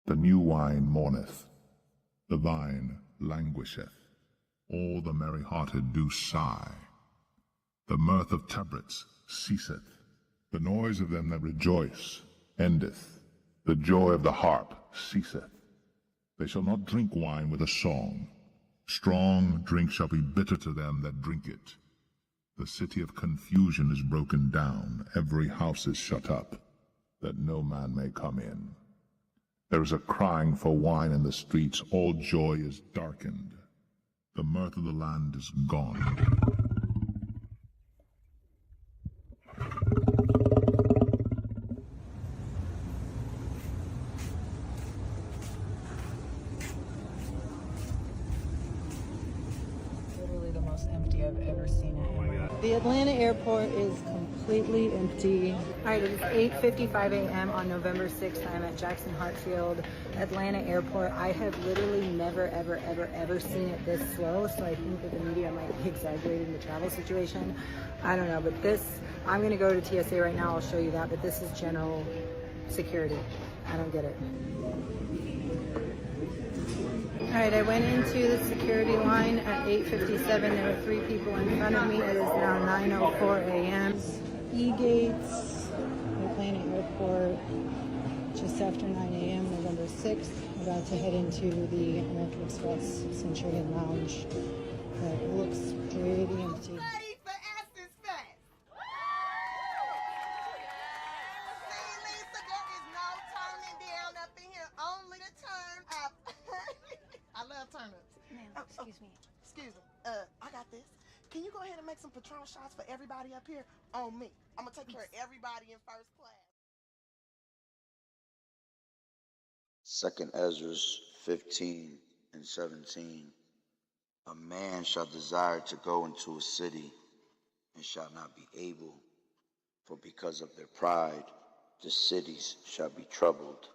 The new wine mourneth, the vine languisheth, all the merry-hearted do sigh. The mirth of tabrets ceaseth, the noise of them that rejoice endeth, the joy of the harp ceaseth. They shall not drink wine with a song. Strong drink shall be bitter to them that drink it. The city of confusion is broken down, every house is shut up, that no man may come in. There is a crying for wine in the streets, all joy is darkened. The mirth of the land is gone. Literally the most empty I've ever seen it in my life. The Atlanta airport is completely empty. All right, it is 8:55 a.m. on November 6th. I'm at Jackson Hartsfield Atlanta Airport. I have literally never, ever seen it this slow, so I think that the media might be exaggerating the travel situation. I don't know, but this, I'm going to go to TSA right now. I'll show you that, but this is general security. I don't get it. All right, I went into the security line at 8:57. There were 3 people in front of me. It is now 9:04 a.m. E-gates, Atlanta airport, just after 9 a.m. November 6th. About to head into the American Express Centurion Lounge. That looks pretty empty. Excuse me. Excuse me. I got this. Can you go ahead and make some Patron shots for everybody up here? On me. I'm gonna take care of everybody in first class. 2 Ezra 15 and 17. A man shall desire to go into a city and shall not be able, for because of their pride the cities shall be troubled.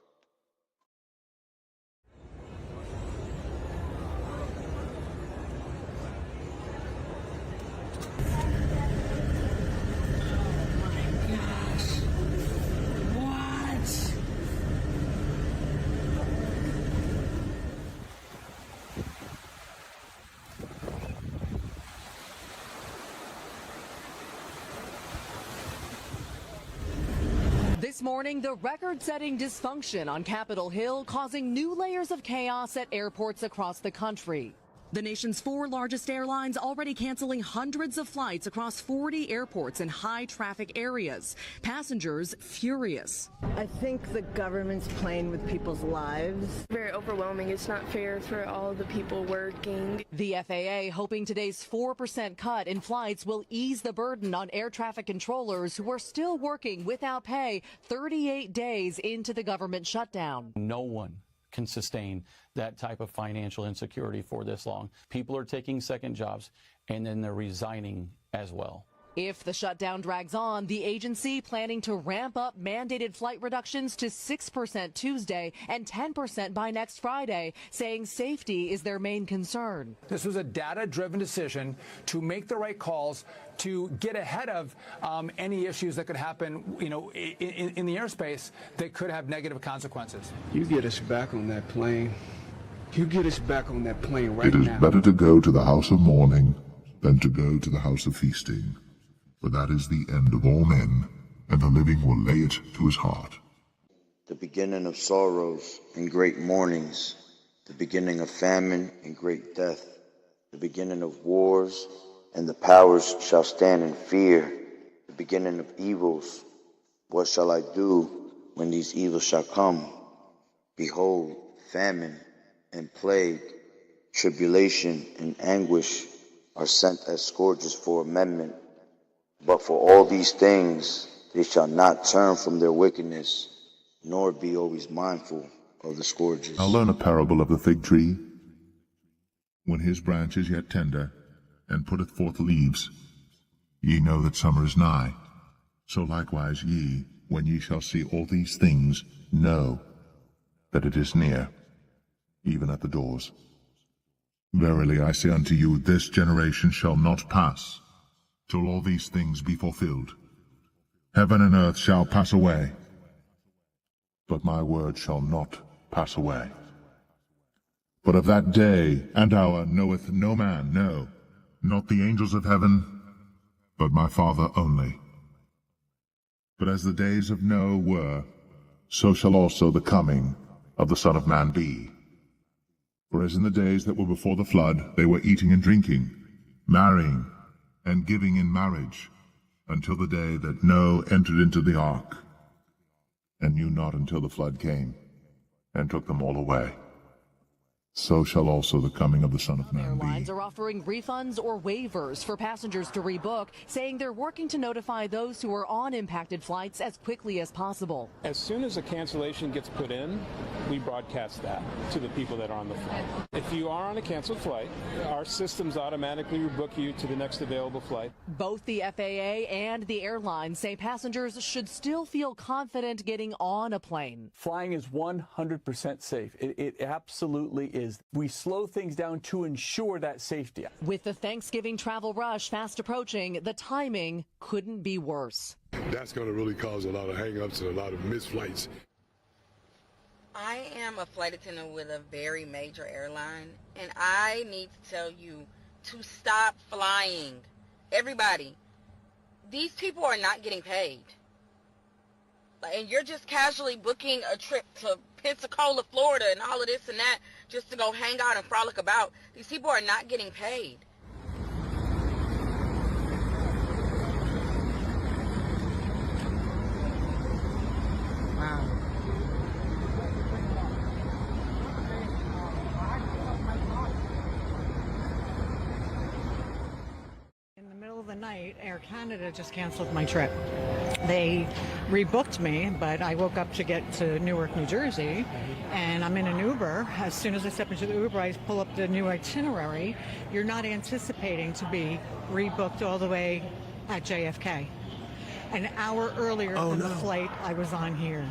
This morning, the record-setting dysfunction on Capitol Hill causing new layers of chaos at airports across the country. The nation's 4 largest airlines already canceling hundreds of flights across 40 airports in high-traffic areas. Passengers furious. I think the government's playing with people's lives. Very overwhelming. It's not fair for all the people working. The FAA hoping today's 4% cut in flights will ease the burden on air traffic controllers who are still working without pay 38 days into the government shutdown. No one can sustain that type of financial insecurity for this long. People are taking second jobs and then they're resigning as well. If the shutdown drags on, the agency planning to ramp up mandated flight reductions to 6% Tuesday and 10% by next Friday, saying safety is their main concern. This was a data-driven decision to make the right calls, to get ahead of any issues that could happen, in the airspace that could have negative consequences. You get us back on that plane. You get us back on that plane right now. It is better to go to the house of mourning than to go to the house of feasting. For that is the end of all men, and the living will lay it to his heart. The beginning of sorrows and great mournings, the beginning of famine and great death, the beginning of wars, and the powers shall stand in fear, the beginning of evils. What shall I do when these evils shall come? Behold, famine and plague, tribulation and anguish are sent as scourges for amendment. But for all these things they shall not turn from their wickedness, nor be always mindful of the scourges. I'll learn a parable of the fig tree. When his branch is yet tender, and putteth forth leaves, ye know that summer is nigh. So likewise ye, when ye shall see all these things, know that it is near, even at the doors. Verily I say unto you, this generation shall not pass, till all these things be fulfilled. Heaven and earth shall pass away, but my word shall not pass away. But of that day and hour knoweth no man, no, not the angels of heaven, but my Father only. But as the days of Noah were, so shall also the coming of the Son of Man be. For as in the days that were before the flood, they were eating and drinking, marrying, and giving in marriage, until the day that Noah entered into the ark, and knew not until the flood came, and took them all away. So shall also the coming of the Son of Man be. Airlines are offering refunds or waivers for passengers to rebook, saying they're working to notify those who are on impacted flights as quickly as possible. As soon as a cancellation gets put in, we broadcast that to the people that are on the flight. If you are on a canceled flight, our systems automatically rebook you to the next available flight. Both the FAA and the airlines say passengers should still feel confident getting on a plane. Flying is 100% safe. It absolutely is. We slow things down to ensure that safety. With the Thanksgiving travel rush fast approaching, the timing couldn't be worse. That's going to really cause a lot of hang-ups and a lot of missed flights. I am a flight attendant with a very major airline, and I need to tell you to stop flying. Everybody, these people are not getting paid. And you're just casually booking a trip to Pensacola, Florida, and all of this and that just to go hang out and frolic about. These people are not getting paid. Wow. In the middle of the night, Air Canada just canceled my trip. They rebooked me, but I woke up to get to Newark, New Jersey, and I'm in an Uber. As soon as I step into the Uber, I pull up the new itinerary. You're not anticipating to be rebooked all the way at JFK. An hour earlier than the flight I was on here.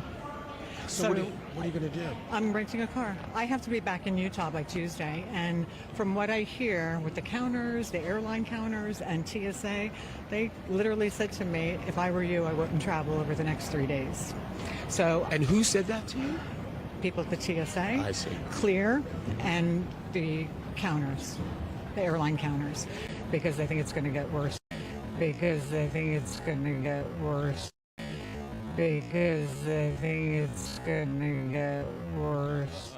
So what are you going to do? I'm renting a car. I have to be back in Utah by Tuesday, and from what I hear with the counters, the airline counters, and TSA, they literally said to me, if I were you, I wouldn't travel over the next 3 days. So. And who said that to you? People at the TSA. I see. Clear, and the counters, the airline counters, because they think it's going to get worse. Because they think it's going to get worse. Because I think it's gonna get worse.